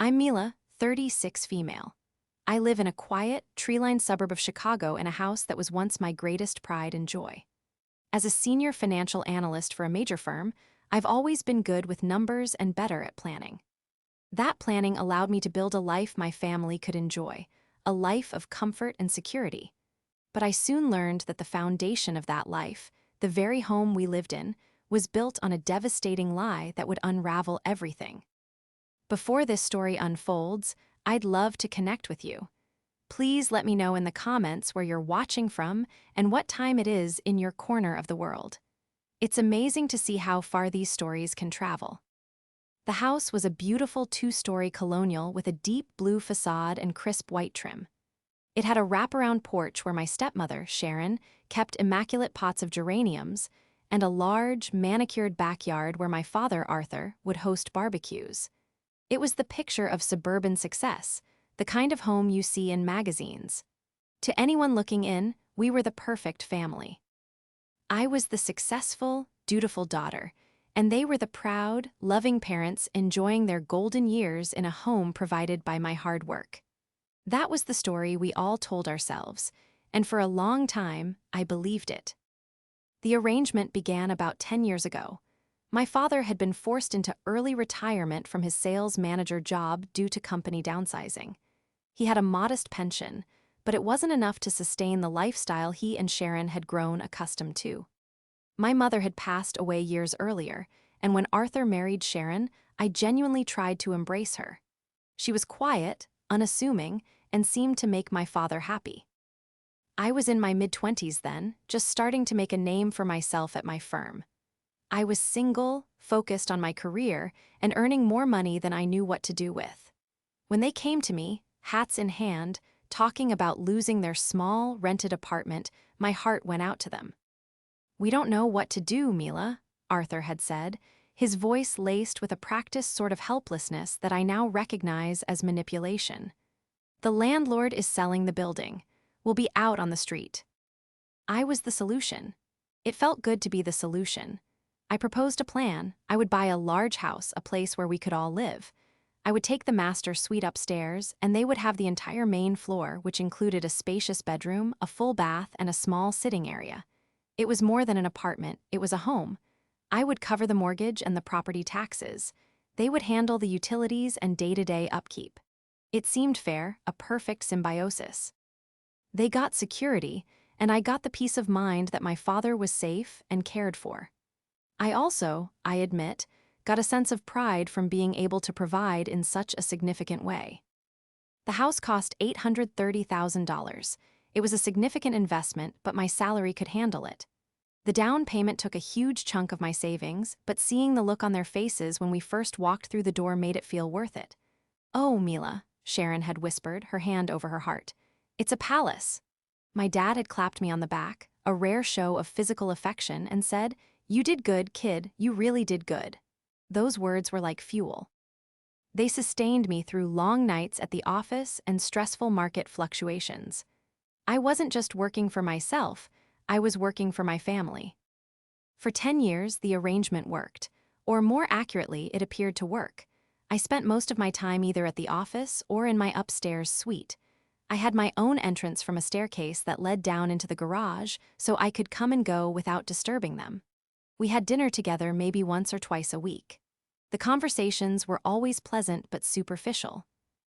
I'm Mila, 36 female. I live in a quiet, tree-lined suburb of Chicago in a house that was once my greatest pride and joy. As a senior financial analyst for a major firm, I've always been good with numbers and better at planning. That planning allowed me to build a life my family could enjoy, a life of comfort and security. But I soon learned that the foundation of that life, the very home we lived in, was built on a devastating lie that would unravel everything. Before this story unfolds, I'd love to connect with you. Please let me know in the comments where you're watching from and what time it is in your corner of the world. It's amazing to see how far these stories can travel. The house was a beautiful two-story colonial with a deep blue facade and crisp white trim. It had a wraparound porch where my stepmother, Sharon, kept immaculate pots of geraniums, and a large, manicured backyard where my father, Arthur, would host barbecues. It was the picture of suburban success, the kind of home you see in magazines. To anyone looking in, we were the perfect family. I was the successful, dutiful daughter, and they were the proud, loving parents enjoying their golden years in a home provided by my hard work. That was the story we all told ourselves, and for a long time, I believed it. The arrangement began about 10 years ago. My father had been forced into early retirement from his sales manager job due to company downsizing. He had a modest pension, but it wasn't enough to sustain the lifestyle he and Sharon had grown accustomed to. My mother had passed away years earlier, and when Arthur married Sharon, I genuinely tried to embrace her. She was quiet, unassuming, and seemed to make my father happy. I was in my mid-20s then, just starting to make a name for myself at my firm. I was single, focused on my career, and earning more money than I knew what to do with. When they came to me, hats in hand, talking about losing their small, rented apartment, my heart went out to them. "We don't know what to do, Mila," Arthur had said, his voice laced with a practiced sort of helplessness that I now recognize as manipulation. "The landlord is selling the building. We'll be out on the street." I was the solution. It felt good to be the solution. I proposed a plan. I would buy a large house, a place where we could all live. I would take the master suite upstairs, and they would have the entire main floor, which included a spacious bedroom, a full bath, and a small sitting area. It was more than an apartment, it was a home. I would cover the mortgage and the property taxes. They would handle the utilities and day-to-day upkeep. It seemed fair, a perfect symbiosis. They got security, and I got the peace of mind that my father was safe and cared for. I also, I admit, got a sense of pride from being able to provide in such a significant way. The house cost $830,000. It was a significant investment, but my salary could handle it. The down payment took a huge chunk of my savings, but seeing the look on their faces when we first walked through the door made it feel worth it. "Oh, Mila," Sharon had whispered, her hand over her heart. "It's a palace." My dad had clapped me on the back, a rare show of physical affection, and said, "You did good, kid, you really did good." Those words were like fuel. They sustained me through long nights at the office and stressful market fluctuations. I wasn't just working for myself, I was working for my family. For 10 years, the arrangement worked, or more accurately, it appeared to work. I spent most of my time either at the office or in my upstairs suite. I had my own entrance from a staircase that led down into the garage, so I could come and go without disturbing them. We had dinner together maybe once or twice a week. The conversations were always pleasant but superficial.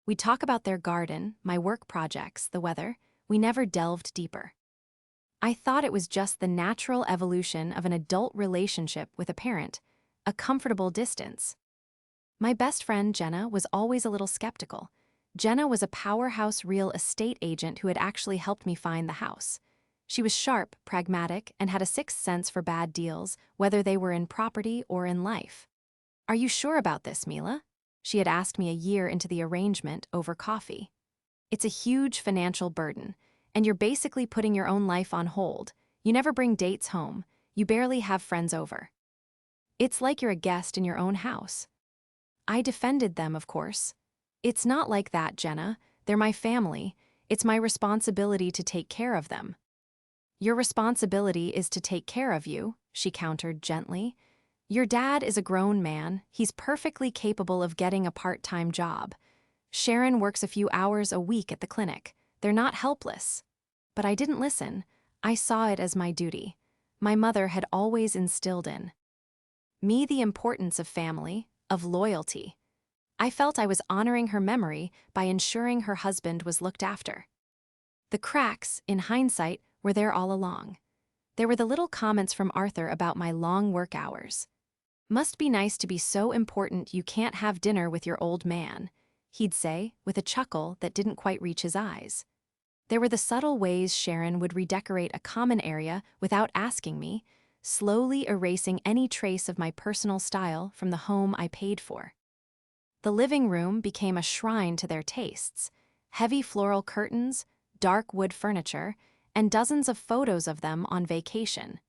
We'd talk about their garden, my work projects, the weather. We never delved deeper. I thought it was just the natural evolution of an adult relationship with a parent, a comfortable distance. My best friend, Jenna, was always a little skeptical. Jenna was a powerhouse real estate agent who had actually helped me find the house. She was sharp, pragmatic, and had a sixth sense for bad deals, whether they were in property or in life. "Are you sure about this, Mila?" She had asked me a year into the arrangement over coffee. "It's a huge financial burden, and you're basically putting your own life on hold. You never bring dates home. You barely have friends over. It's like you're a guest in your own house." I defended them, of course. "It's not like that, Jenna. They're my family. It's my responsibility to take care of them." "Your responsibility is to take care of you," she countered gently. "Your dad is a grown man. He's perfectly capable of getting a part-time job. Sharon works a few hours a week at the clinic. They're not helpless. But I didn't listen. I saw it as my duty. My mother had always instilled in me the importance of family, of loyalty. I felt I was honoring her memory by ensuring her husband was looked after. The cracks, in hindsight, were there all along. There were the little comments from Arthur about my long work hours. "Must be nice to be so important you can't have dinner with your old man," he'd say, with a chuckle that didn't quite reach his eyes. There were the subtle ways Sharon would redecorate a common area without asking me, slowly erasing any trace of my personal style from the home I paid for. The living room became a shrine to their tastes: heavy floral curtains, dark wood furniture, and dozens of photos of them on vacation.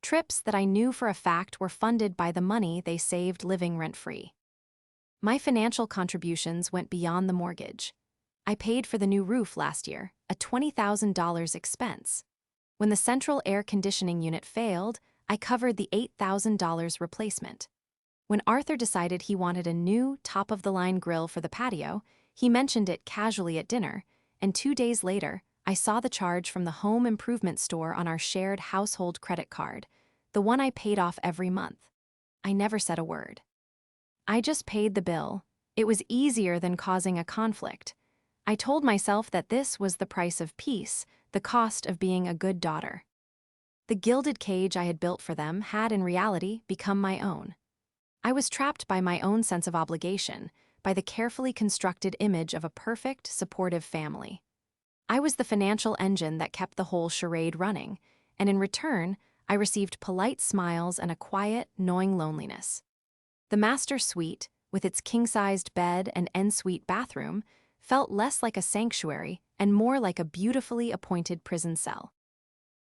Trips that I knew for a fact were funded by the money they saved living rent-free. My financial contributions went beyond the mortgage. I paid for the new roof last year, a $20,000 expense. When the central air conditioning unit failed, I covered the $8,000 replacement. When Arthur decided he wanted a new, top-of-the-line grill for the patio, he mentioned it casually at dinner, and 2 days later, I saw the charge from the home improvement store on our shared household credit card, the one I paid off every month. I never said a word. I just paid the bill. It was easier than causing a conflict. I told myself that this was the price of peace, the cost of being a good daughter. The gilded cage I had built for them had, in reality, become my own. I was trapped by my own sense of obligation, by the carefully constructed image of a perfect, supportive family. I was the financial engine that kept the whole charade running, and in return, I received polite smiles and a quiet, gnawing loneliness. The master suite, with its king-sized bed and ensuite bathroom, felt less like a sanctuary and more like a beautifully appointed prison cell.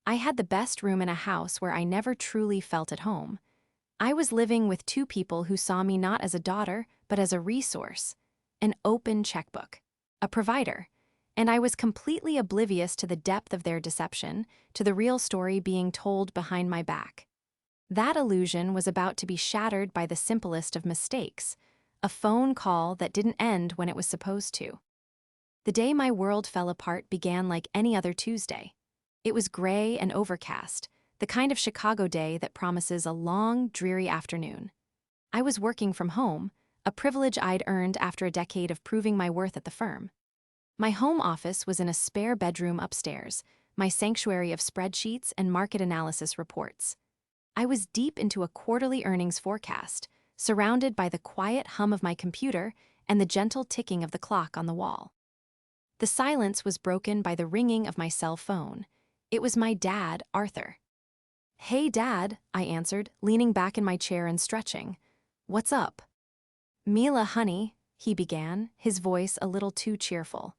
I had the best room in a house where I never truly felt at home. I was living with two people who saw me not as a daughter, but as a resource, an open checkbook, a provider, and I was completely oblivious to the depth of their deception, to the real story being told behind my back. That illusion was about to be shattered by the simplest of mistakes, a phone call that didn't end when it was supposed to. The day my world fell apart began like any other Tuesday. It was gray and overcast, the kind of Chicago day that promises a long, dreary afternoon. I was working from home, a privilege I'd earned after a decade of proving my worth at the firm. My home office was in a spare bedroom upstairs, my sanctuary of spreadsheets and market analysis reports. I was deep into a quarterly earnings forecast, surrounded by the quiet hum of my computer and the gentle ticking of the clock on the wall. The silence was broken by the ringing of my cell phone. It was my dad, Arthur. "Hey, Dad," I answered, leaning back in my chair and stretching. "What's up?" "Mila, honey," he began, his voice a little too cheerful.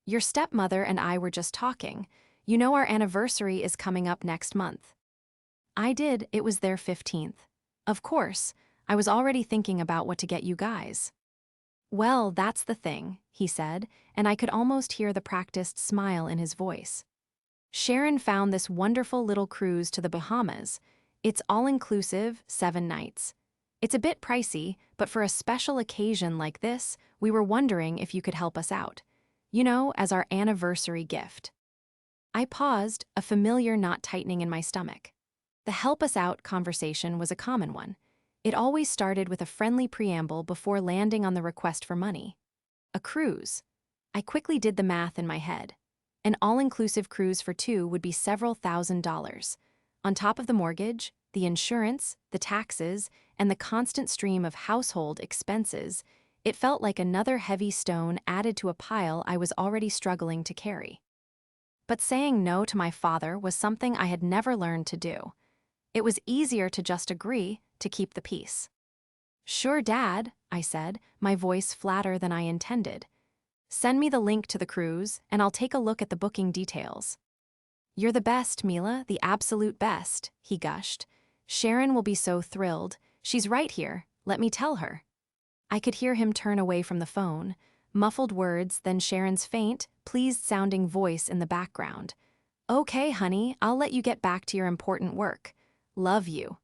"Your stepmother and I were just talking. You know our anniversary is coming up next month." I did. It was their 15th. Of course, I was already thinking about what to get you guys. "Well, that's the thing," he said, and I could almost hear the practiced smile in his voice. "Sharon found this wonderful little cruise to the Bahamas. It's all-inclusive, 7 nights. It's a bit pricey, but for a special occasion like this, we were wondering if you could help us out. You know, as our anniversary gift." I paused, a familiar knot tightening in my stomach. The help us out conversation was a common one. It always started with a friendly preamble before landing on the request for money. A cruise. I quickly did the math in my head. An all-inclusive cruise for 2 would be several $1,000s. On top of the mortgage, the insurance, the taxes, and the constant stream of household expenses, it felt like another heavy stone added to a pile I was already struggling to carry. But saying no to my father was something I had never learned to do. It was easier to just agree, to keep the peace. "Sure, Dad," I said, my voice flatter than I intended. "Send me the link to the cruise, and I'll take a look at the booking details." "You're the best, Mila, the absolute best," he gushed. "Sharon will be so thrilled. She's right here. Let me tell her." I could hear him turn away from the phone, muffled words, then Sharon's faint, pleased-sounding voice in the background. "Okay, honey, I'll let you get back to your important work. Love you."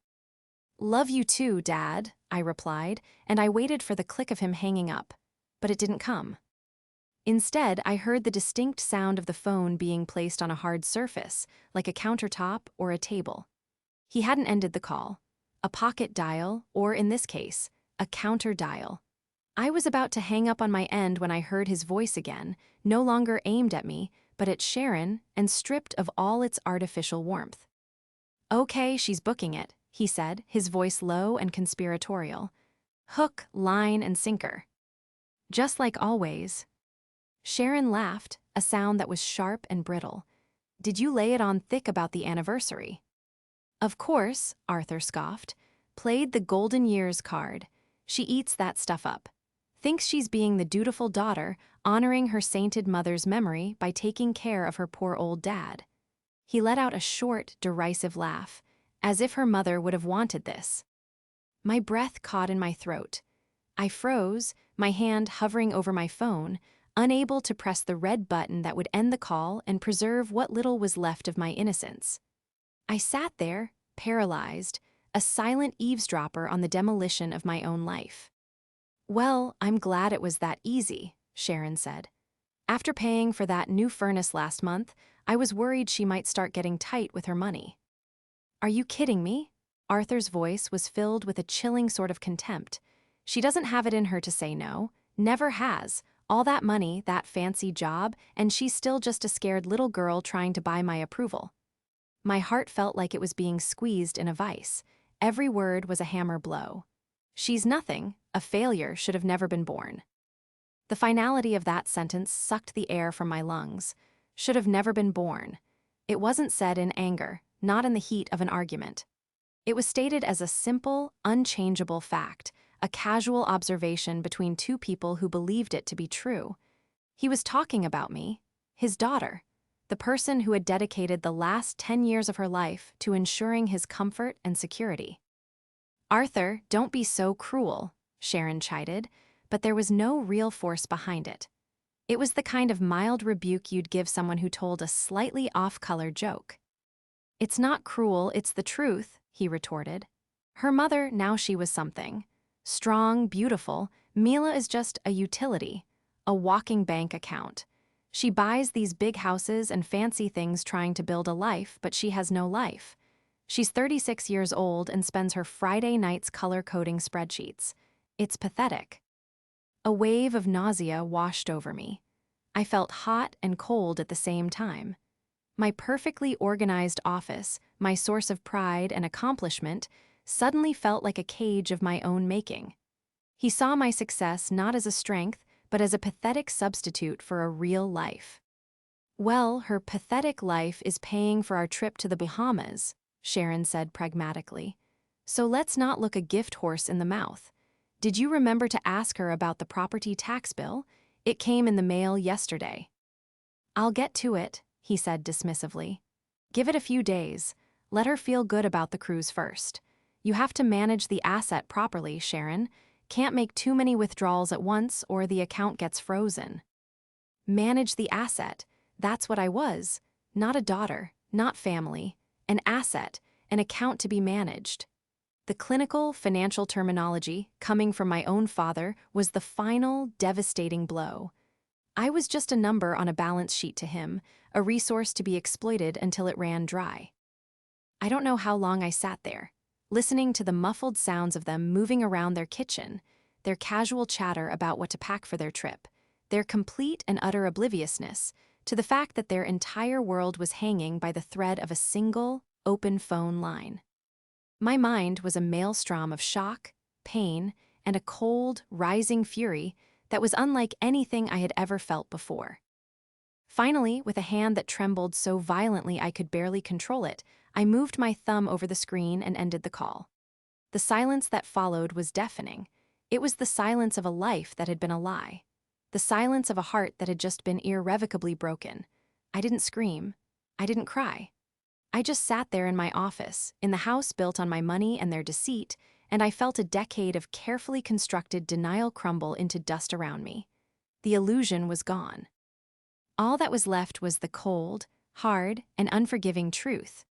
"Love you too, Dad," I replied, and I waited for the click of him hanging up. But it didn't come. Instead, I heard the distinct sound of the phone being placed on a hard surface, like a countertop or a table. He hadn't ended the call. A pocket dial, or in this case, a counter dial. I was about to hang up on my end when I heard his voice again, no longer aimed at me, but at Sharon, and stripped of all its artificial warmth. "Okay, she's booking it," he said, his voice low and conspiratorial. "Hook, line, and sinker. Just like always." Sharon laughed, a sound that was sharp and brittle. "Did you lay it on thick about the anniversary?" "Of course," Arthur scoffed. "Played the golden years card. She eats that stuff up. Thinks she's being the dutiful daughter, honoring her sainted mother's memory by taking care of her poor old dad." He let out a short, derisive laugh, as if her mother would have wanted this. My breath caught in my throat. I froze, my hand hovering over my phone, unable to press the red button that would end the call and preserve what little was left of my innocence. I sat there, paralyzed, a silent eavesdropper on the demolition of my own life. "Well, I'm glad it was that easy," Sharon said. "After paying for that new furnace last month, I was worried she might start getting tight with her money." "Are you kidding me?" Arthur's voice was filled with a chilling sort of contempt. "She doesn't have it in her to say no. Never has. All that money, that fancy job, and she's still just a scared little girl trying to buy my approval." My heart felt like it was being squeezed in a vice. Every word was a hammer blow. "She's nothing. A failure should have never been born." The finality of that sentence sucked the air from my lungs. Should have never been born. It wasn't said in anger, not in the heat of an argument. It was stated as a simple, unchangeable fact, a casual observation between two people who believed it to be true. He was talking about me, his daughter, the person who had dedicated the last 10 years of her life to ensuring his comfort and security. "Arthur, don't be so cruel," Sharon chided, but there was no real force behind it. It was the kind of mild rebuke you'd give someone who told a slightly off-color joke. "It's not cruel, it's the truth," he retorted. "Her mother, now she was something. Strong, beautiful, Mila is just a utility, a walking bank account. She buys these big houses and fancy things trying to build a life, but she has no life. She's 36 years old and spends her Friday nights color-coding spreadsheets. It's pathetic." A wave of nausea washed over me. I felt hot and cold at the same time. My perfectly organized office, my source of pride and accomplishment, suddenly felt like a cage of my own making. He saw my success not as a strength, but as a pathetic substitute for a real life. "Well, her pathetic life is paying for our trip to the Bahamas," Sharon said pragmatically. "So let's not look a gift horse in the mouth. Did you remember to ask her about the property tax bill? It came in the mail yesterday." "I'll get to it," he said dismissively. "Give it a few days. Let her feel good about the cruise first. You have to manage the asset properly, Sharon. Can't make too many withdrawals at once or the account gets frozen." Manage the asset. That's what I was. Not a daughter, not family. An asset, an account to be managed. The clinical, financial terminology, coming from my own father, was the final, devastating blow. I was just a number on a balance sheet to him, a resource to be exploited until it ran dry. I don't know how long I sat there, listening to the muffled sounds of them moving around their kitchen, their casual chatter about what to pack for their trip, their complete and utter obliviousness to the fact that their entire world was hanging by the thread of a single, open phone line. My mind was a maelstrom of shock, pain, and a cold, rising fury that was unlike anything I had ever felt before. Finally, with a hand that trembled so violently I could barely control it, I moved my thumb over the screen and ended the call. The silence that followed was deafening. It was the silence of a life that had been a lie. The silence of a heart that had just been irrevocably broken. I didn't scream. I didn't cry. I just sat there in my office, in the house built on my money and their deceit, and I felt a decade of carefully constructed denial crumble into dust around me. The illusion was gone. All that was left was the cold, hard, and unforgiving truth.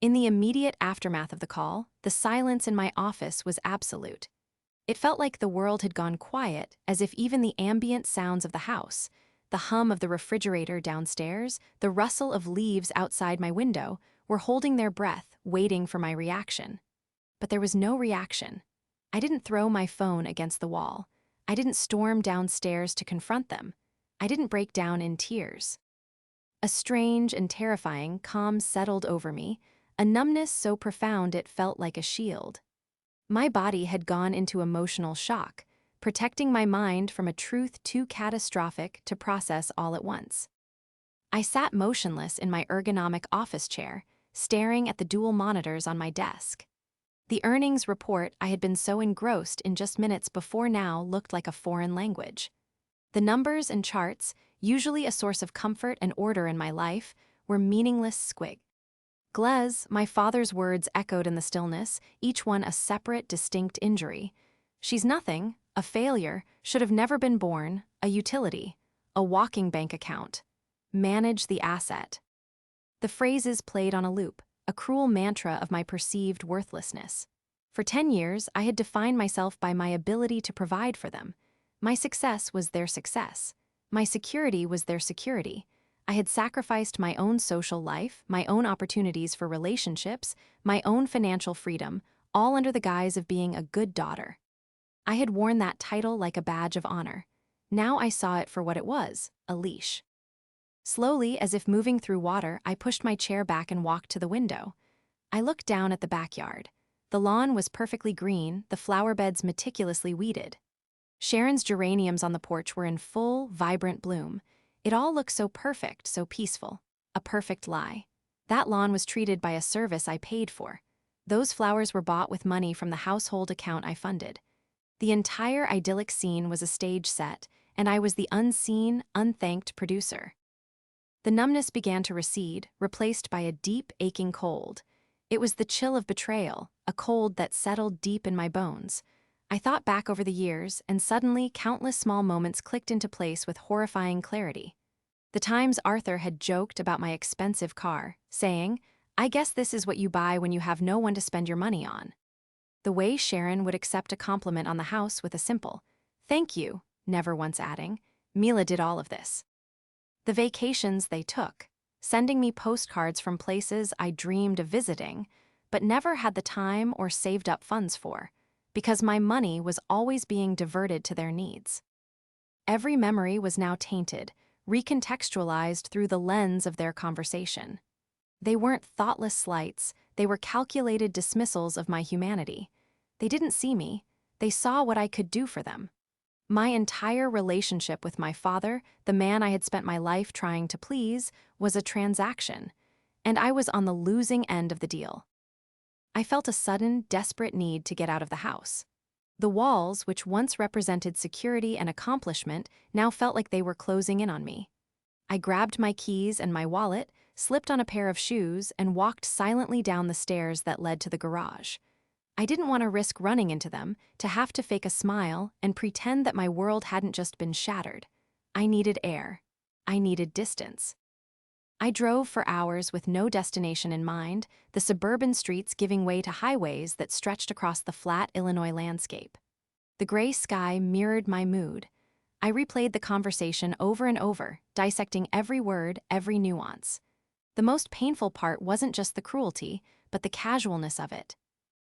In the immediate aftermath of the call, the silence in my office was absolute. It felt like the world had gone quiet, as if even the ambient sounds of the house, the hum of the refrigerator downstairs, the rustle of leaves outside my window were holding their breath, waiting for my reaction. But there was no reaction. I didn't throw my phone against the wall. I didn't storm downstairs to confront them. I didn't break down in tears. A strange and terrifying calm settled over me, a numbness so profound it felt like a shield. My body had gone into emotional shock, protecting my mind from a truth too catastrophic to process all at once. I sat motionless in my ergonomic office chair, staring at the dual monitors on my desk. The earnings report I had been so engrossed in just minutes before now looked like a foreign language. The numbers and charts, usually a source of comfort and order in my life, were meaningless squig. Glez, my father's words echoed in the stillness, each one a separate, distinct injury. She's nothing, a failure, should have never been born, a utility, a walking bank account. Manage the asset. The phrases played on a loop, a cruel mantra of my perceived worthlessness. For 10 years, I had defined myself by my ability to provide for them. My success was their success. My security was their security. I had sacrificed my own social life, my own opportunities for relationships, my own financial freedom, all under the guise of being a good daughter. I had worn that title like a badge of honor. Now I saw it for what it was, a leash. Slowly, as if moving through water, I pushed my chair back and walked to the window. I looked down at the backyard. The lawn was perfectly green, the flower beds meticulously weeded. Sharon's geraniums on the porch were in full, vibrant bloom. It all looked so perfect, so peaceful. A perfect lie. That lawn was treated by a service I paid for. Those flowers were bought with money from the household account I funded. The entire idyllic scene was a stage set, and I was the unseen, unthanked producer. The numbness began to recede, replaced by a deep, aching cold. It was the chill of betrayal, a cold that settled deep in my bones. I thought back over the years, and suddenly countless small moments clicked into place with horrifying clarity. The times Arthur had joked about my expensive car, saying, "I guess this is what you buy when you have no one to spend your money on." The way Sharon would accept a compliment on the house with a simple, "Thank you," never once adding, "Mila did all of this." The vacations they took, sending me postcards from places I dreamed of visiting, but never had the time or saved up funds for, because my money was always being diverted to their needs. Every memory was now tainted, recontextualized through the lens of their conversation. They weren't thoughtless slights, they were calculated dismissals of my humanity. They didn't see me, they saw what I could do for them. My entire relationship with my father, the man I had spent my life trying to please, was a transaction, and I was on the losing end of the deal. I felt a sudden, desperate need to get out of the house. The walls, which once represented security and accomplishment, now felt like they were closing in on me. I grabbed my keys and my wallet, slipped on a pair of shoes, and walked silently down the stairs that led to the garage. I didn't want to risk running into them, to have to fake a smile and pretend that my world hadn't just been shattered. I needed air. I needed distance. I drove for hours with no destination in mind, the suburban streets giving way to highways that stretched across the flat Illinois landscape. The gray sky mirrored my mood. I replayed the conversation over and over, dissecting every word, every nuance. The most painful part wasn't just the cruelty, but the casualness of it.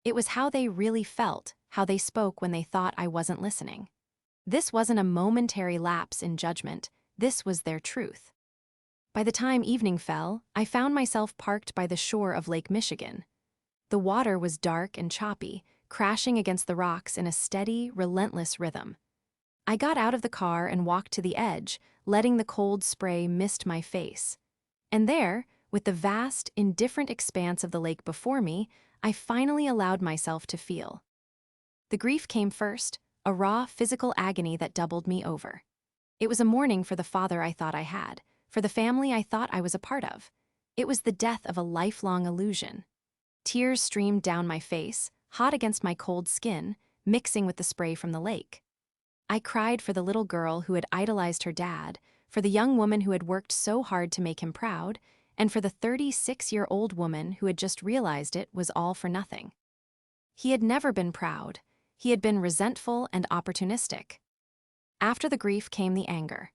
It was how they really felt, how they spoke when they thought I wasn't listening. This wasn't a momentary lapse in judgment, this was their truth. By the time evening fell, I found myself parked by the shore of Lake Michigan. The water was dark and choppy, crashing against the rocks in a steady, relentless rhythm. I got out of the car and walked to the edge, letting the cold spray mist my face. And there, with the vast, indifferent expanse of the lake before me, I finally allowed myself to feel. The grief came first, a raw, physical agony that doubled me over. It was a mourning for the father I thought I had, for the family I thought I was a part of. It was the death of a lifelong illusion. Tears streamed down my face, hot against my cold skin, mixing with the spray from the lake. I cried for the little girl who had idolized her dad, for the young woman who had worked so hard to make him proud, and for the 36-year-old woman who had just realized it was all for nothing. He had never been proud. He had been resentful and opportunistic. After the grief came the anger.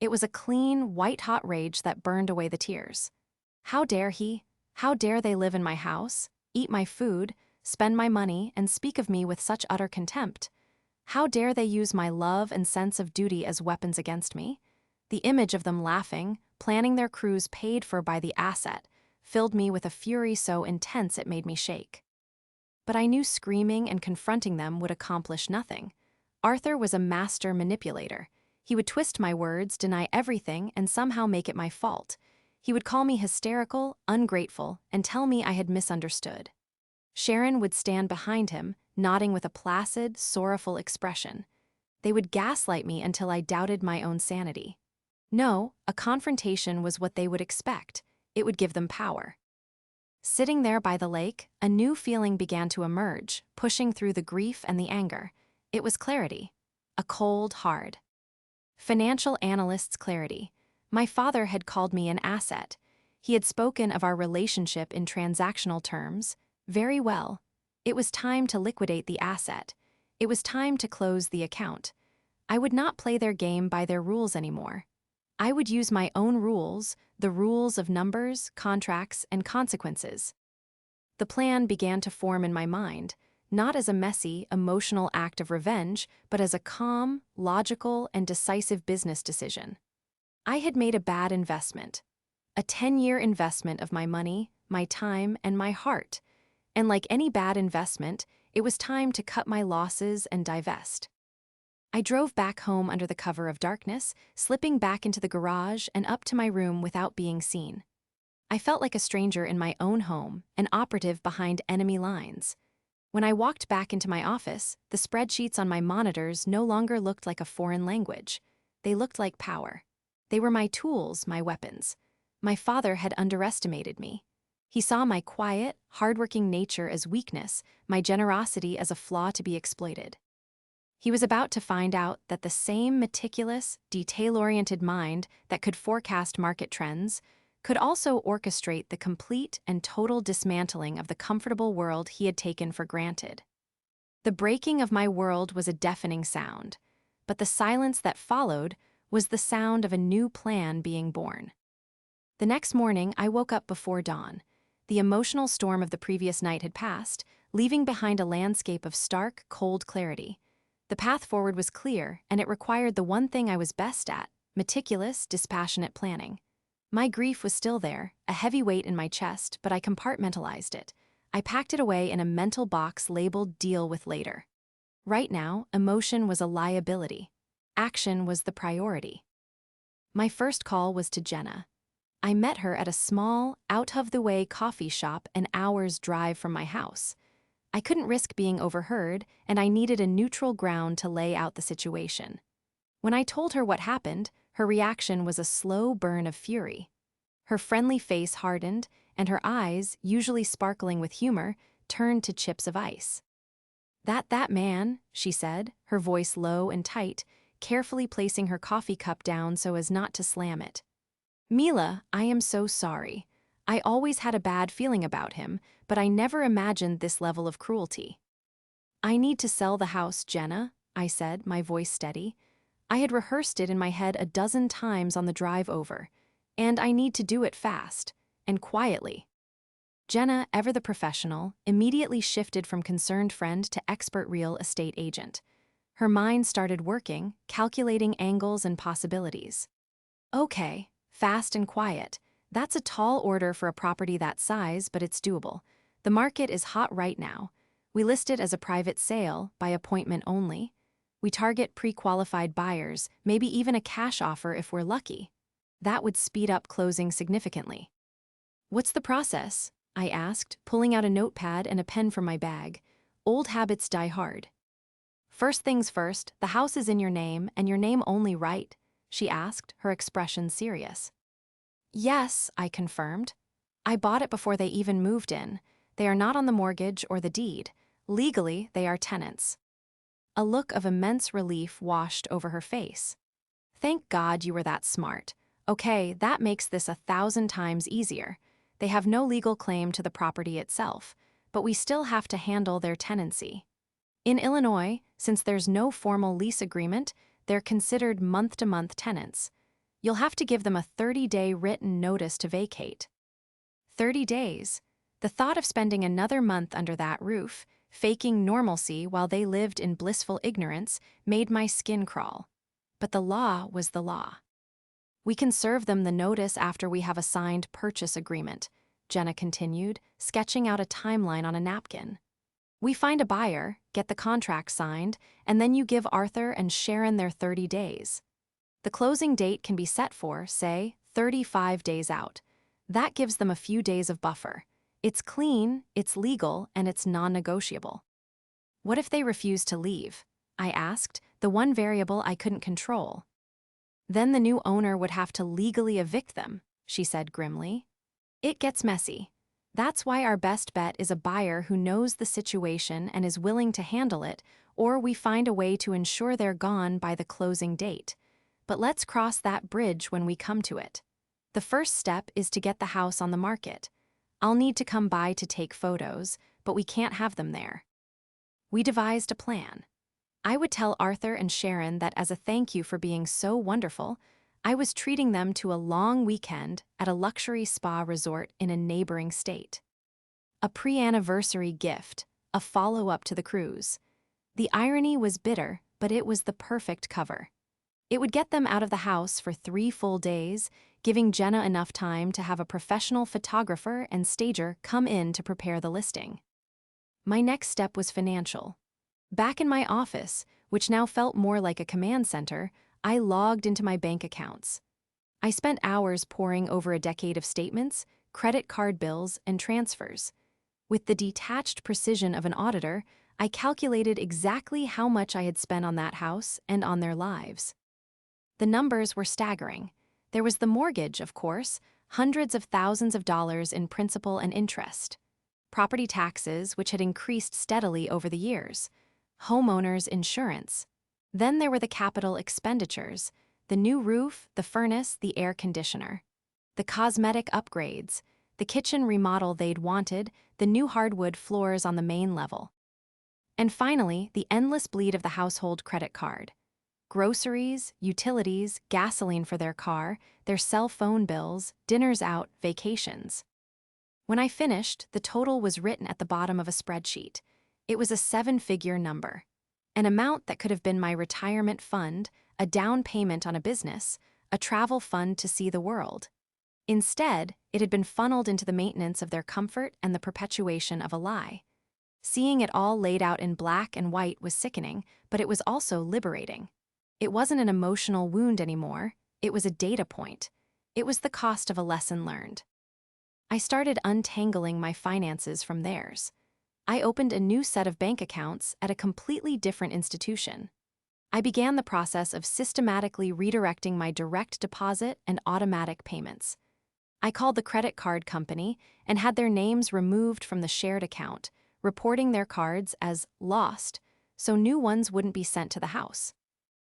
It was a clean, white-hot rage that burned away the tears. How dare he? How dare they live in my house, eat my food, spend my money, and speak of me with such utter contempt? How dare they use my love and sense of duty as weapons against me? The image of them laughing, planning their cruise paid for by the asset, filled me with a fury so intense it made me shake. But I knew screaming and confronting them would accomplish nothing. Arthur was a master manipulator. He would twist my words, deny everything, and somehow make it my fault. He would call me hysterical, ungrateful, and tell me I had misunderstood. Sharon would stand behind him, nodding with a placid, sorrowful expression. They would gaslight me until I doubted my own sanity. No, a confrontation was what they would expect. It would give them power. Sitting there by the lake, a new feeling began to emerge, pushing through the grief and the anger. It was clarity. A cold, hard financial analyst's clarity. My father had called me an asset. He had spoken of our relationship in transactional terms. Very well. It was time to liquidate the asset. It was time to close the account. I would not play their game by their rules anymore. I would use my own rules, the rules of numbers, contracts, and consequences. The plan began to form in my mind, not as a messy, emotional act of revenge, but as a calm, logical, and decisive business decision. I had made a bad investment. A 10-year investment of my money, my time, and my heart. And like any bad investment, it was time to cut my losses and divest. I drove back home under the cover of darkness, slipping back into the garage and up to my room without being seen. I felt like a stranger in my own home, an operative behind enemy lines. When I walked back into my office, the spreadsheets on my monitors no longer looked like a foreign language. They looked like power. They were my tools, my weapons. My father had underestimated me. He saw my quiet, hardworking nature as weakness, my generosity as a flaw to be exploited. He was about to find out that the same meticulous, detail-oriented mind that could forecast market trends could also orchestrate the complete and total dismantling of the comfortable world he had taken for granted. The breaking of my world was a deafening sound, but the silence that followed was the sound of a new plan being born. The next morning, I woke up before dawn. The emotional storm of the previous night had passed, leaving behind a landscape of stark, cold clarity. The path forward was clear, and it required the one thing I was best at: meticulous, dispassionate planning. My grief was still there, a heavy weight in my chest, but I compartmentalized it. I packed it away in a mental box labeled "Deal with Later." Right now, emotion was a liability. Action was the priority. My first call was to Jenna. I met her at a small, out-of-the-way coffee shop an hour's drive from my house. I couldn't risk being overheard, and I needed a neutral ground to lay out the situation. When I told her what happened, her reaction was a slow burn of fury. Her friendly face hardened, and her eyes, usually sparkling with humor, turned to chips of ice. That man," she said, her voice low and tight, carefully placing her coffee cup down so as not to slam it. "Mila, I am so sorry. I always had a bad feeling about him, but I never imagined this level of cruelty." "I need to sell the house, Jenna," I said, my voice steady. I had rehearsed it in my head a dozen times on the drive over, and I need to do it fast, and quietly. Jenna, ever the professional, immediately shifted from concerned friend to expert real estate agent. Her mind started working, calculating angles and possibilities. "Okay, fast and quiet. That's a tall order for a property that size, but it's doable. The market is hot right now. We list it as a private sale, by appointment only. We target pre-qualified buyers, maybe even a cash offer if we're lucky. That would speed up closing significantly." "What's the process?" I asked, pulling out a notepad and a pen from my bag. Old habits die hard. "First things first, the house is in your name, and your name only, right?" she asked, her expression serious. "Yes," I confirmed. "I bought it before they even moved in. They are not on the mortgage or the deed. Legally, they are tenants." A look of immense relief washed over her face. "Thank God you were that smart. Okay, that makes this 1,000 times easier. They have no legal claim to the property itself, but we still have to handle their tenancy. In Illinois, since there's no formal lease agreement, they're considered month-to-month tenants. You'll have to give them a 30-day written notice to vacate. 30 days. The thought of spending another month under that roof, faking normalcy while they lived in blissful ignorance, made my skin crawl. But the law was the law. We can serve them the notice after we have a signed purchase agreement, Jenna continued, sketching out a timeline on a napkin. We find a buyer, get the contract signed, and then you give Arthur and Sharon their 30 days. The closing date can be set for, say, 35 days out. That gives them a few days of buffer. It's clean, it's legal, and it's non-negotiable. What if they refuse to leave? I asked, the one variable I couldn't control. Then the new owner would have to legally evict them, she said grimly. It gets messy. That's why our best bet is a buyer who knows the situation and is willing to handle it, or we find a way to ensure they're gone by the closing date. But let's cross that bridge when we come to it. The first step is to get the house on the market. I'll need to come by to take photos, but we can't have them there. We devised a plan. I would tell Arthur and Sharon that as a thank you for being so wonderful, I was treating them to a long weekend at a luxury spa resort in a neighboring state. A pre-anniversary gift, a follow-up to the cruise. The irony was bitter, but it was the perfect cover. It would get them out of the house for 3 full days, giving Jenna enough time to have a professional photographer and stager come in to prepare the listing. My next step was financial. Back in my office, which now felt more like a command center, I logged into my bank accounts. I spent hours poring over a decade of statements, credit card bills, and transfers. With the detached precision of an auditor, I calculated exactly how much I had spent on that house and on their lives. The numbers were staggering. There was the mortgage, of course, hundreds of thousands of dollars in principal and interest. Property taxes, which had increased steadily over the years. Homeowners' insurance. Then there were the capital expenditures, the new roof, the furnace, the air conditioner. The cosmetic upgrades, the kitchen remodel they'd wanted, the new hardwood floors on the main level. And finally, the endless bleed of the household credit card. Groceries, utilities, gasoline for their car, their cell phone bills, dinners out, vacations. When I finished, the total was written at the bottom of a spreadsheet. It was a 7-figure number. An amount that could have been my retirement fund, a down payment on a business, a travel fund to see the world. Instead, it had been funneled into the maintenance of their comfort and the perpetuation of a lie. Seeing it all laid out in black and white was sickening, but it was also liberating. It wasn't an emotional wound anymore, it was a data point. It was the cost of a lesson learned. I started untangling my finances from theirs. I opened a new set of bank accounts at a completely different institution. I began the process of systematically redirecting my direct deposit and automatic payments. I called the credit card company and had their names removed from the shared account, reporting their cards as lost, so new ones wouldn't be sent to the house.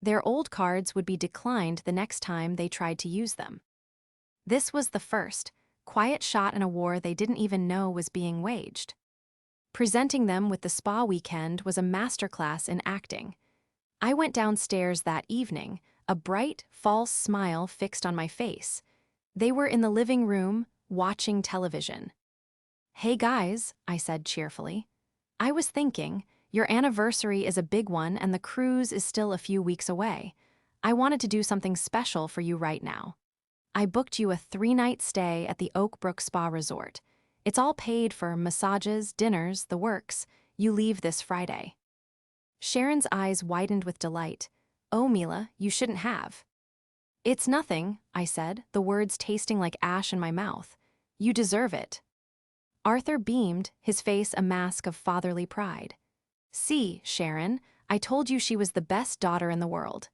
Their old cards would be declined the next time they tried to use them. This was the first, quiet shot in a war they didn't even know was being waged. Presenting them with the spa weekend was a masterclass in acting. I went downstairs that evening, a bright, false smile fixed on my face. They were in the living room, watching television. "Hey guys," I said cheerfully. "I was thinking, your anniversary is a big one and the cruise is still a few weeks away. I wanted to do something special for you right now. I booked you a 3-night stay at the Oak Brook Spa Resort. It's all paid for massages, dinners, the works. You leave this Friday." Sharon's eyes widened with delight. "Oh, Mila, you shouldn't have." "It's nothing," I said, the words tasting like ash in my mouth. "You deserve it." Arthur beamed, his face a mask of fatherly pride. "See, Sharon, I told you she was the best daughter in the world."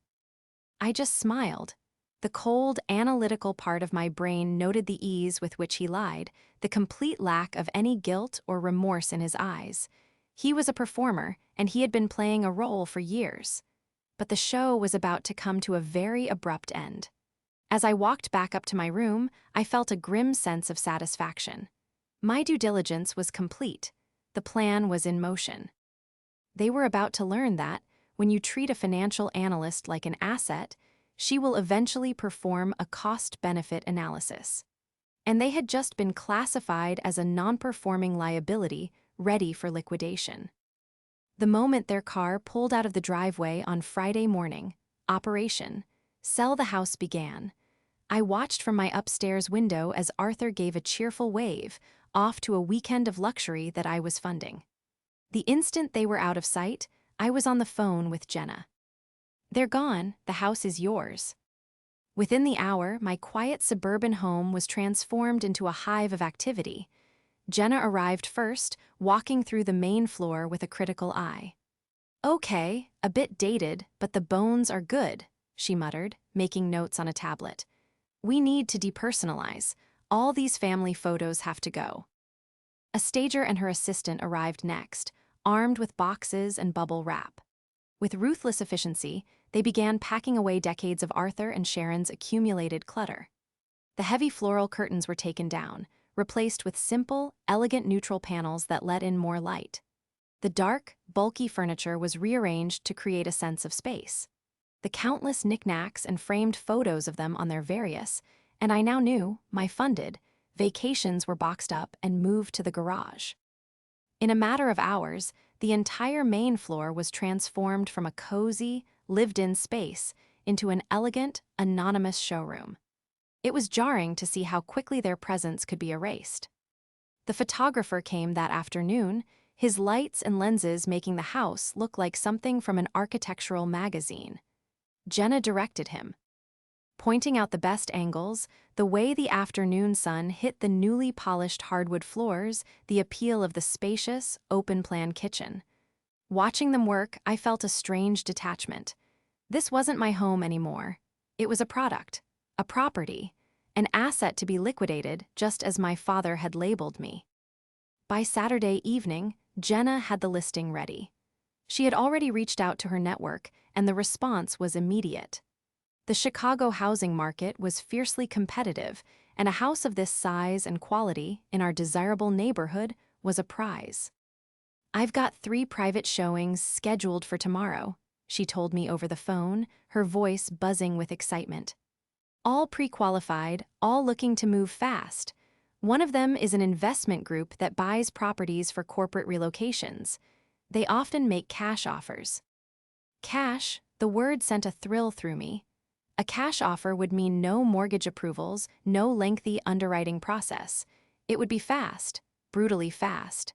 I just smiled. The cold, analytical part of my brain noted the ease with which he lied, the complete lack of any guilt or remorse in his eyes. He was a performer, and he had been playing a role for years. But the show was about to come to a very abrupt end. As I walked back up to my room, I felt a grim sense of satisfaction. My due diligence was complete. The plan was in motion. They were about to learn that, when you treat a financial analyst like an asset, She will eventually perform a cost-benefit analysis. And they had just been classified as a non-performing liability ready for liquidation. The moment their car pulled out of the driveway on Friday morning, Operation Sell the House began. I watched from my upstairs window as Arthur gave a cheerful wave off to a weekend of luxury that I was funding. The instant they were out of sight, I was on the phone with Jenna. "They're gone, the house is yours." Within the hour, my quiet suburban home was transformed into a hive of activity. Jenna arrived first, walking through the main floor with a critical eye. "Okay, a bit dated, but the bones are good," she muttered, making notes on a tablet. "We need to depersonalize. All these family photos have to go." A stager and her assistant arrived next, armed with boxes and bubble wrap. With ruthless efficiency, they began packing away decades of Arthur and Sharon's accumulated clutter. The heavy floral curtains were taken down, replaced with simple, elegant neutral panels that let in more light. The dark, bulky furniture was rearranged to create a sense of space. The countless knickknacks and framed photos of them on their various, and I now knew, my funded, vacations were boxed up and moved to the garage. In a matter of hours, the entire main floor was transformed from a cozy, lived-in space into an elegant, anonymous showroom. It was jarring to see how quickly their presence could be erased. The photographer came that afternoon, his lights and lenses making the house look like something from an architectural magazine. Jenna directed him, pointing out the best angles, the way the afternoon sun hit the newly polished hardwood floors, the appeal of the spacious, open-plan kitchen. Watching them work, I felt a strange detachment. This wasn't my home anymore. It was a product, a property, an asset to be liquidated, just as my father had labeled me. By Saturday evening, Jenna had the listing ready. She had already reached out to her network, and the response was immediate. The Chicago housing market was fiercely competitive, and a house of this size and quality in our desirable neighborhood was a prize. "I've got 3 private showings scheduled for tomorrow," she told me over the phone, her voice buzzing with excitement. "All pre-qualified, all looking to move fast. One of them is an investment group that buys properties for corporate relocations. They often make cash offers." Cash, the word sent a thrill through me. A cash offer would mean no mortgage approvals, no lengthy underwriting process. It would be fast, brutally fast.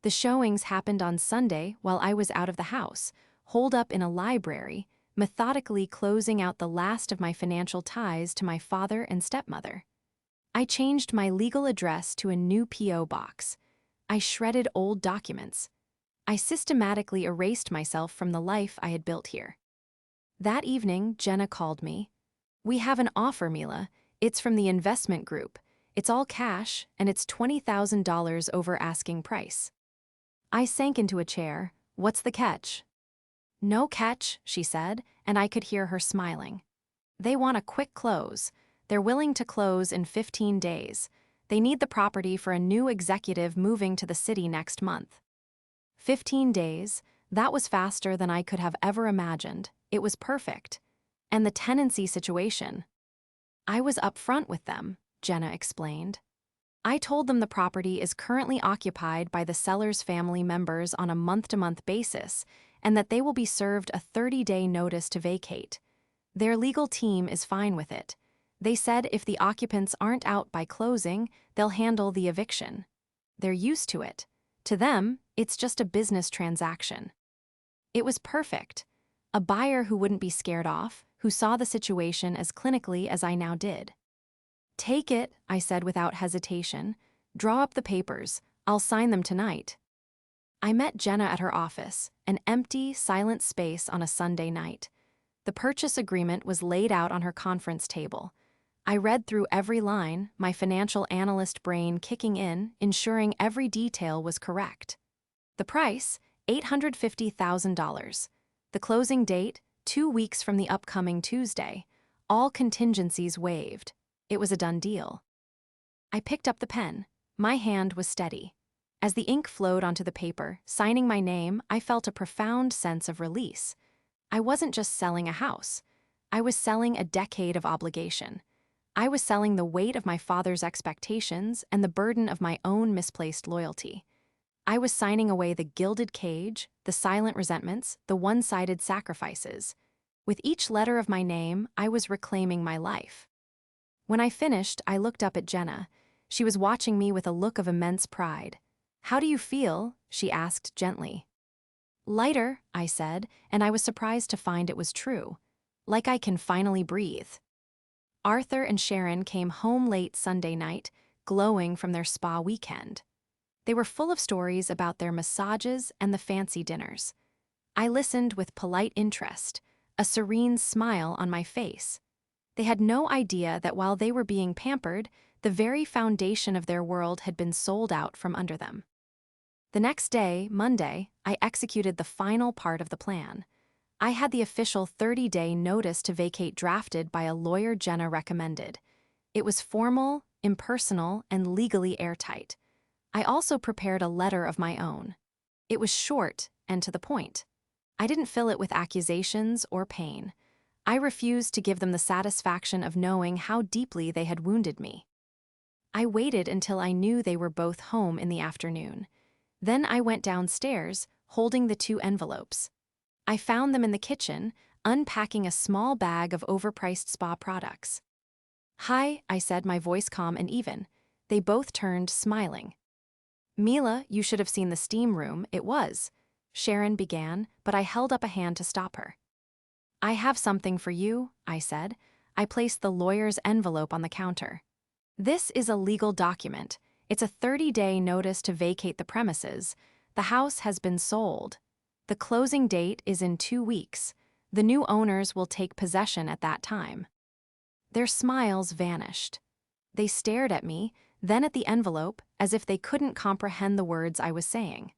The showings happened on Sunday while I was out of the house, holed up in a library, methodically closing out the last of my financial ties to my father and stepmother. I changed my legal address to a new P.O. box. I shredded old documents. I systematically erased myself from the life I had built here. That evening, Jenna called me. "We have an offer, Mila. It's from the investment group. It's all cash, and it's $20,000 over asking price." I sank into a chair. "What's the catch?" "No catch," she said, and I could hear her smiling. "They want a quick close. They're willing to close in 15 days. They need the property for a new executive moving to the city next month." 15 days, that was faster than I could have ever imagined. It was perfect. And the tenancy situation. "I was upfront with them," Jenna explained. "I told them the property is currently occupied by the seller's family members on a month-to-month basis, and that they will be served a 30-day notice to vacate. Their legal team is fine with it. They said if the occupants aren't out by closing, they'll handle the eviction. They're used to it. To them, it's just a business transaction." It was perfect. A buyer who wouldn't be scared off, who saw the situation as clinically as I now did. "Take it," I said without hesitation. "Draw up the papers. I'll sign them tonight." I met Jenna at her office, an empty, silent space on a Sunday night. The purchase agreement was laid out on her conference table. I read through every line, my financial analyst brain kicking in, ensuring every detail was correct. The price, $850,000. The closing date, 2 weeks from the upcoming Tuesday. All contingencies waived. It was a done deal. I picked up the pen. My hand was steady. As the ink flowed onto the paper, signing my name, I felt a profound sense of release. I wasn't just selling a house. I was selling a decade of obligation. I was selling the weight of my father's expectations and the burden of my own misplaced loyalty. I was signing away the gilded cage, the silent resentments, the one-sided sacrifices. With each letter of my name, I was reclaiming my life. When I finished, I looked up at Jenna. She was watching me with a look of immense pride. "How do you feel?" she asked gently. "Lighter," I said, and I was surprised to find it was true. Like I can finally breathe. Arthur and Sharon came home late Sunday night, glowing from their spa weekend. They were full of stories about their massages and the fancy dinners. I listened with polite interest, a serene smile on my face. They had no idea that while they were being pampered, the very foundation of their world had been sold out from under them. The next day, Monday, I executed the final part of the plan. I had the official 30-day notice to vacate drafted by a lawyer Jenna recommended. It was formal, impersonal, and legally airtight. I also prepared a letter of my own. It was short and to the point. I didn't fill it with accusations or pain. I refused to give them the satisfaction of knowing how deeply they had wounded me. I waited until I knew they were both home in the afternoon. Then I went downstairs, holding the 2 envelopes. I found them in the kitchen, unpacking a small bag of overpriced spa products. "Hi," I said, my voice calm and even. They both turned, smiling. "Mila, you should have seen the steam room, it was," Sharon began, but I held up a hand to stop her. "I have something for you," I said. I placed the lawyer's envelope on the counter. "This is a legal document. It's a 30-day notice to vacate the premises. The house has been sold. The closing date is in 2 weeks. The new owners will take possession at that time." Their smiles vanished. They stared at me, then at the envelope, as if they couldn't comprehend the words I was saying.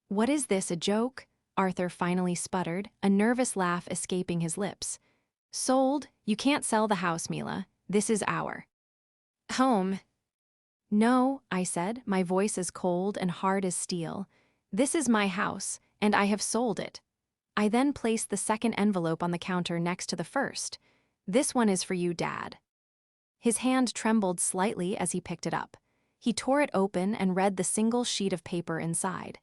"What is this, a joke?" Arthur finally sputtered, a nervous laugh escaping his lips. "Sold? You can't sell the house, Mila. This is our home." "No," I said, my voice as cold and hard as steel. "This is my house, and I have sold it." I then placed the second envelope on the counter next to the first. "This one is for you, Dad." His hand trembled slightly as he picked it up. He tore it open and read the single sheet of paper inside.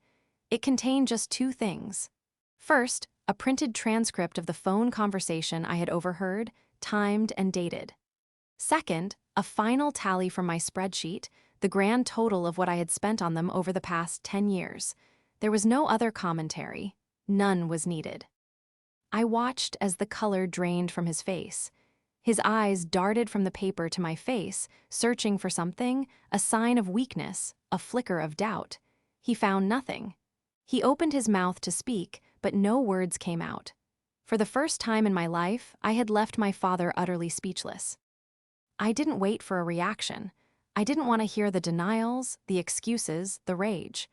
It contained just 2 things. First, a printed transcript of the phone conversation I had overheard, timed and dated. Second, a final tally from my spreadsheet, the grand total of what I had spent on them over the past 10 years. There was no other commentary. None was needed. I watched as the color drained from his face. His eyes darted from the paper to my face, searching for something, a sign of weakness, a flicker of doubt. He found nothing. He opened his mouth to speak, but no words came out. For the first time in my life, I had left my father utterly speechless. I didn't wait for a reaction. I didn't want to hear the denials, the excuses, the rage.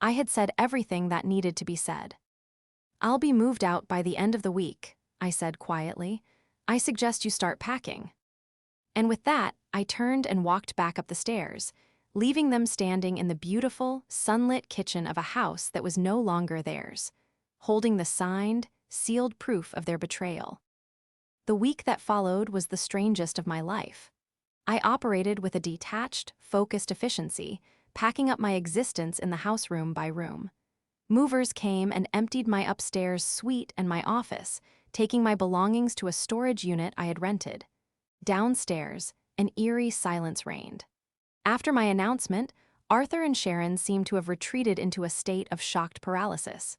I had said everything that needed to be said. "I'll be moved out by the end of the week," I said quietly. "I suggest you start packing." And with that, I turned and walked back up the stairs, leaving them standing in the beautiful, sunlit kitchen of a house that was no longer theirs, holding the signed, sealed proof of their betrayal. The week that followed was the strangest of my life. I operated with a detached, focused efficiency, packing up my existence in the house room by room. Movers came and emptied my upstairs suite and my office, taking my belongings to a storage unit I had rented. Downstairs, an eerie silence reigned. After my announcement, Arthur and Sharon seemed to have retreated into a state of shocked paralysis.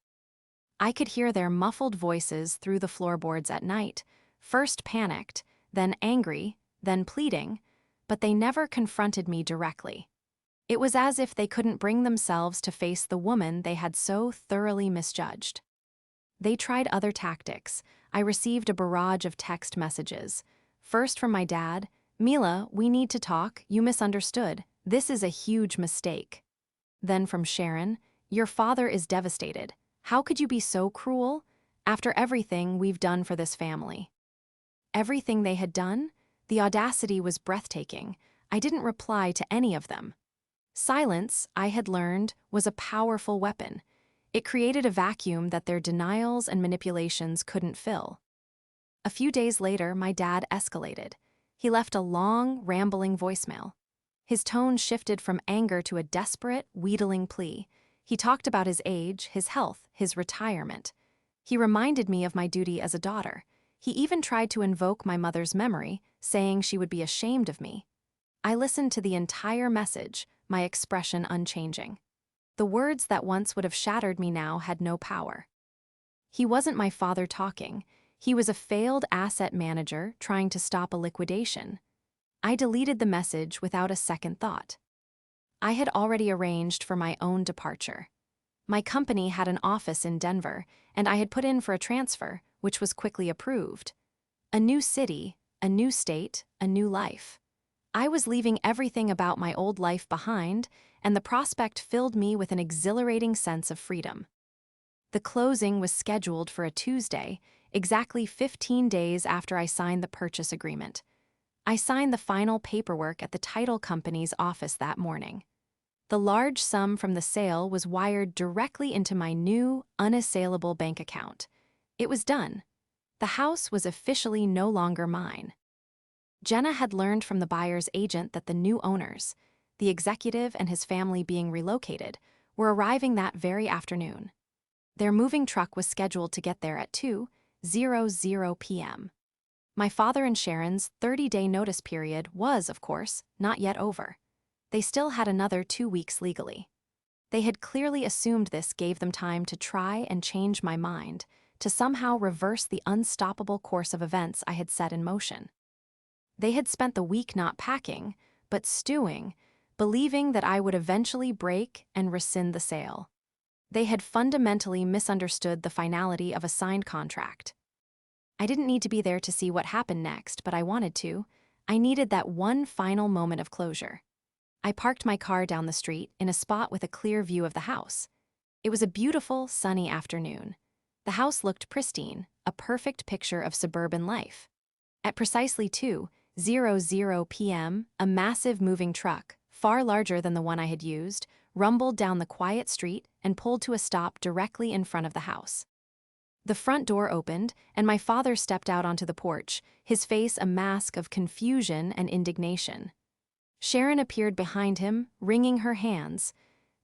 I could hear their muffled voices through the floorboards at night, first panicked, then angry, then pleading, but they never confronted me directly. It was as if they couldn't bring themselves to face the woman they had so thoroughly misjudged. They tried other tactics. I received a barrage of text messages. First from my dad, "Mila, we need to talk, you misunderstood. This is a huge mistake." Then from Sharon, "Your father is devastated. How could you be so cruel? After everything we've done for this family." Everything they had done? The audacity was breathtaking. I didn't reply to any of them. Silence, I had learned, was a powerful weapon. It created a vacuum that their denials and manipulations couldn't fill. A few days later, my dad escalated. He left a long, rambling voicemail. His tone shifted from anger to a desperate, wheedling plea. He talked about his age, his health, his retirement. He reminded me of my duty as a daughter. He even tried to invoke my mother's memory, saying she would be ashamed of me. I listened to the entire message, my expression unchanging. The words that once would have shattered me now had no power. He wasn't my father talking. He was a failed asset manager trying to stop a liquidation. I deleted the message without a second thought. I had already arranged for my own departure. My company had an office in Denver, and I had put in for a transfer, which was quickly approved. A new city, a new state, a new life. I was leaving everything about my old life behind, and the prospect filled me with an exhilarating sense of freedom. The closing was scheduled for a Tuesday, exactly 15 days after I signed the purchase agreement. I signed the final paperwork at the title company's office that morning. The large sum from the sale was wired directly into my new, unassailable bank account. It was done. The house was officially no longer mine. Jenna had learned from the buyer's agent that the new owners, the executive and his family being relocated, were arriving that very afternoon. Their moving truck was scheduled to get there at 2:00 p.m. My father and Sharon's 30-day notice period was, of course, not yet over. They still had another 2 weeks legally. They had clearly assumed this gave them time to try and change my mind, to somehow reverse the unstoppable course of events I had set in motion. They had spent the week not packing, but stewing, believing that I would eventually break and rescind the sale. They had fundamentally misunderstood the finality of a signed contract. I didn't need to be there to see what happened next, but I wanted to. I needed that one final moment of closure. I parked my car down the street in a spot with a clear view of the house. It was a beautiful, sunny afternoon. The house looked pristine, a perfect picture of suburban life. At precisely 2:00 p.m., a massive moving truck, far larger than the one I had used, rumbled down the quiet street and pulled to a stop directly in front of the house. The front door opened, and my father stepped out onto the porch, his face a mask of confusion and indignation. Sharon appeared behind him, wringing her hands.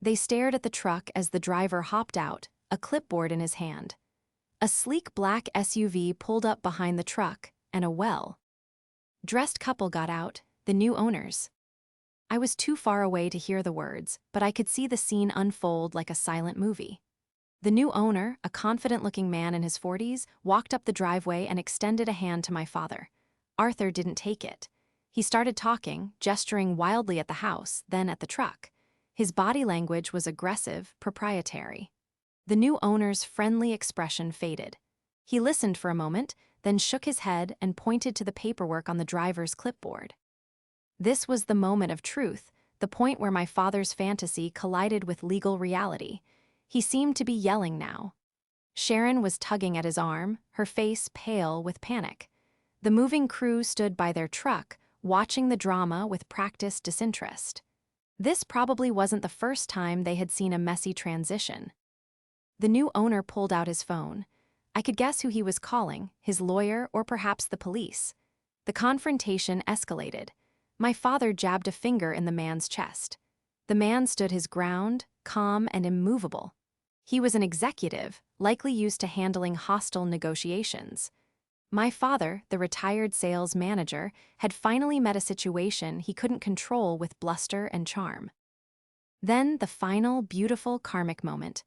They stared at the truck as the driver hopped out, a clipboard in his hand. A sleek black SUV pulled up behind the truck, and a well-dressed couple got out, the new owners. I was too far away to hear the words, but I could see the scene unfold like a silent movie. The new owner, a confident-looking man in his 40s, walked up the driveway and extended a hand to my father. Arthur didn't take it. He started talking, gesturing wildly at the house, then at the truck. His body language was aggressive, proprietary. The new owner's friendly expression faded. He listened for a moment, then shook his head and pointed to the paperwork on the driver's clipboard. This was the moment of truth, the point where my father's fantasy collided with legal reality. He seemed to be yelling now. Sharon was tugging at his arm, her face pale with panic. The moving crew stood by their truck, watching the drama with practiced disinterest. This probably wasn't the first time they had seen a messy transition. The new owner pulled out his phone. I could guess who he was calling, his lawyer or perhaps the police. The confrontation escalated. My father jabbed a finger in the man's chest. The man stood his ground, calm and immovable. He was an executive, likely used to handling hostile negotiations. My father, the retired sales manager, had finally met a situation he couldn't control with bluster and charm. Then the final, beautiful karmic moment.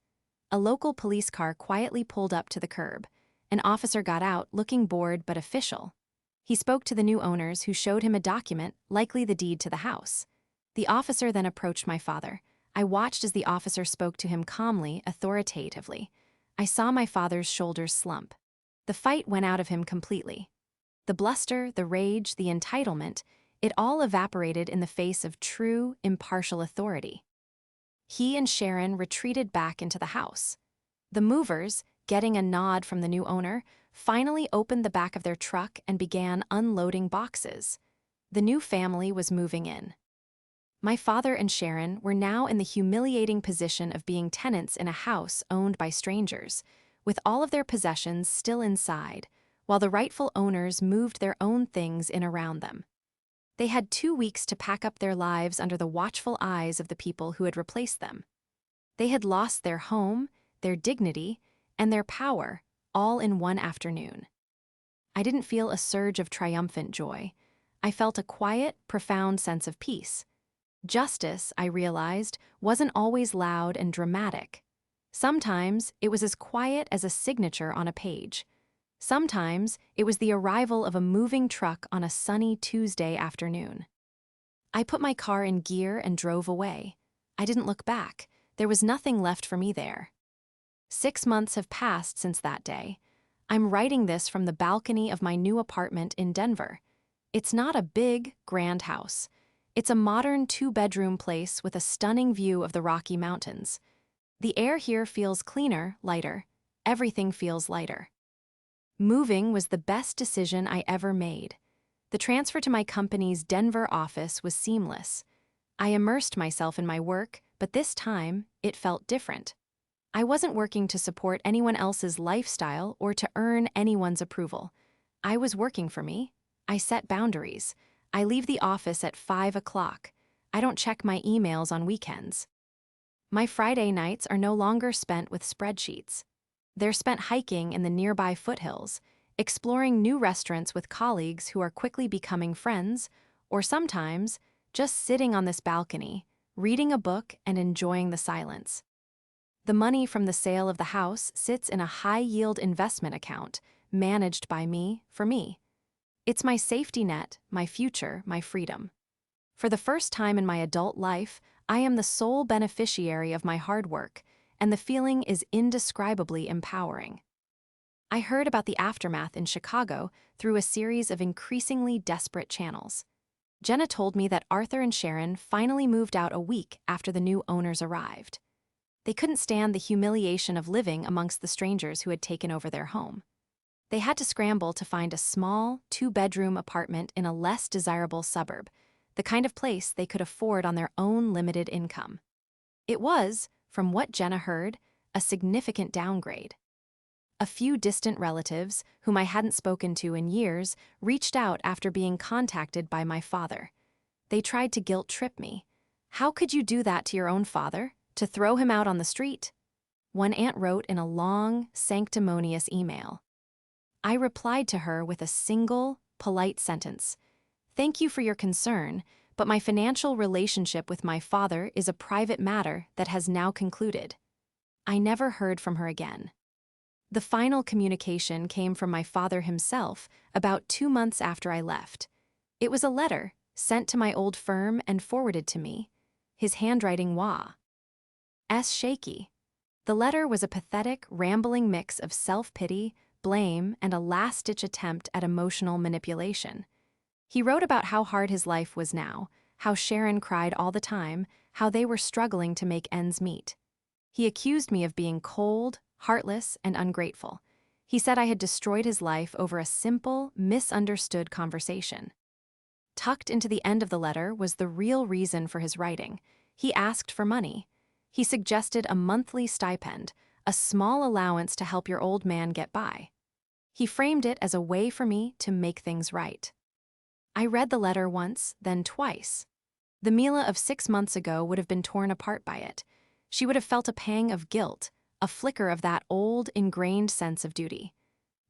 A local police car quietly pulled up to the curb. An officer got out, looking bored but official. He spoke to the new owners, who showed him a document, likely the deed to the house. The officer then approached my father. I watched as the officer spoke to him calmly, authoritatively. I saw my father's shoulders slump. The fight went out of him completely. The bluster, the rage, the entitlement, it all evaporated in the face of true, impartial authority. He and Sharon retreated back into the house. The movers, getting a nod from the new owner, finally opened the back of their truck and began unloading boxes. The new family was moving in. My father and Sharon were now in the humiliating position of being tenants in a house owned by strangers, with all of their possessions still inside, while the rightful owners moved their own things in around them. They had 2 weeks to pack up their lives under the watchful eyes of the people who had replaced them. They had lost their home, their dignity, and their power, all in one afternoon. I didn't feel a surge of triumphant joy. I felt a quiet, profound sense of peace. Justice, I realized, wasn't always loud and dramatic. Sometimes it was as quiet as a signature on a page. Sometimes it was the arrival of a moving truck on a sunny Tuesday afternoon. I put my car in gear and drove away. I didn't look back. There was nothing left for me there. 6 months have passed since that day. I'm writing this from the balcony of my new apartment in Denver. It's not a big, grand house. It's a modern 2-bedroom place with a stunning view of the Rocky Mountains. The air here feels cleaner, lighter. Everything feels lighter. Moving was the best decision I ever made. The transfer to my company's Denver office was seamless. I immersed myself in my work, but this time, it felt different. I wasn't working to support anyone else's lifestyle or to earn anyone's approval. I was working for me. I set boundaries. I leave the office at 5 o'clock. I don't check my emails on weekends. My Friday nights are no longer spent with spreadsheets. They're spent hiking in the nearby foothills, exploring new restaurants with colleagues who are quickly becoming friends, or sometimes just sitting on this balcony, reading a book and enjoying the silence. The money from the sale of the house sits in a high-yield investment account, managed by me, for me. It's my safety net, my future, my freedom. For the first time in my adult life, I am the sole beneficiary of my hard work, and the feeling is indescribably empowering. I heard about the aftermath in Chicago through a series of increasingly desperate channels. Jenna told me that Arthur and Sharon finally moved out a week after the new owners arrived. They couldn't stand the humiliation of living amongst the strangers who had taken over their home. They had to scramble to find a small, 2-bedroom apartment in a less desirable suburb, the kind of place they could afford on their own limited income. It was, from what Jenna heard, a significant downgrade. A few distant relatives, whom I hadn't spoken to in years, reached out after being contacted by my father. They tried to guilt-trip me. How could you do that to your own father? To throw him out on the street? One aunt wrote in a long, sanctimonious email. I replied to her with a single, polite sentence. Thank you for your concern, but my financial relationship with my father is a private matter that has now concluded. I never heard from her again. The final communication came from my father himself about 2 months after I left. It was a letter sent to my old firm and forwarded to me. His handwriting shaky. The letter was a pathetic, rambling mix of self-pity, blame, and a last-ditch attempt at emotional manipulation. He wrote about how hard his life was now, how Sharon cried all the time, how they were struggling to make ends meet. He accused me of being cold, heartless, and ungrateful. He said I had destroyed his life over a simple, misunderstood conversation. Tucked into the end of the letter was the real reason for his writing. He asked for money. He suggested a monthly stipend, a small allowance to help your old man get by. He framed it as a way for me to make things right. I read the letter once, then twice. The Mila of 6 months ago would have been torn apart by it. She would have felt a pang of guilt, a flicker of that old, ingrained sense of duty.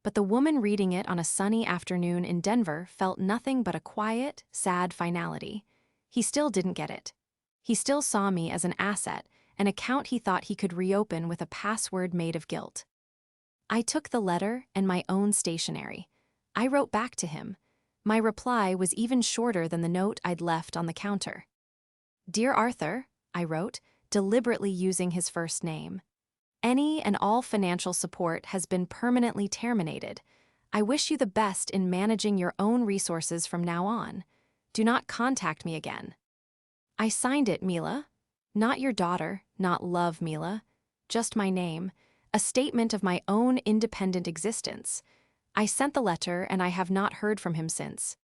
But the woman reading it on a sunny afternoon in Denver felt nothing but a quiet, sad finality. He still didn't get it. He still saw me as an asset, an account he thought he could reopen with a password made of guilt. I took the letter and my own stationery. I wrote back to him. My reply was even shorter than the note I'd left on the counter. Dear Arthur, I wrote, deliberately using his first name. Any and all financial support has been permanently terminated. I wish you the best in managing your own resources from now on. Do not contact me again. I signed it, Mila. Not your daughter, not love, Mila. Just my name, a statement of my own independent existence. I sent the letter and I have not heard from him since.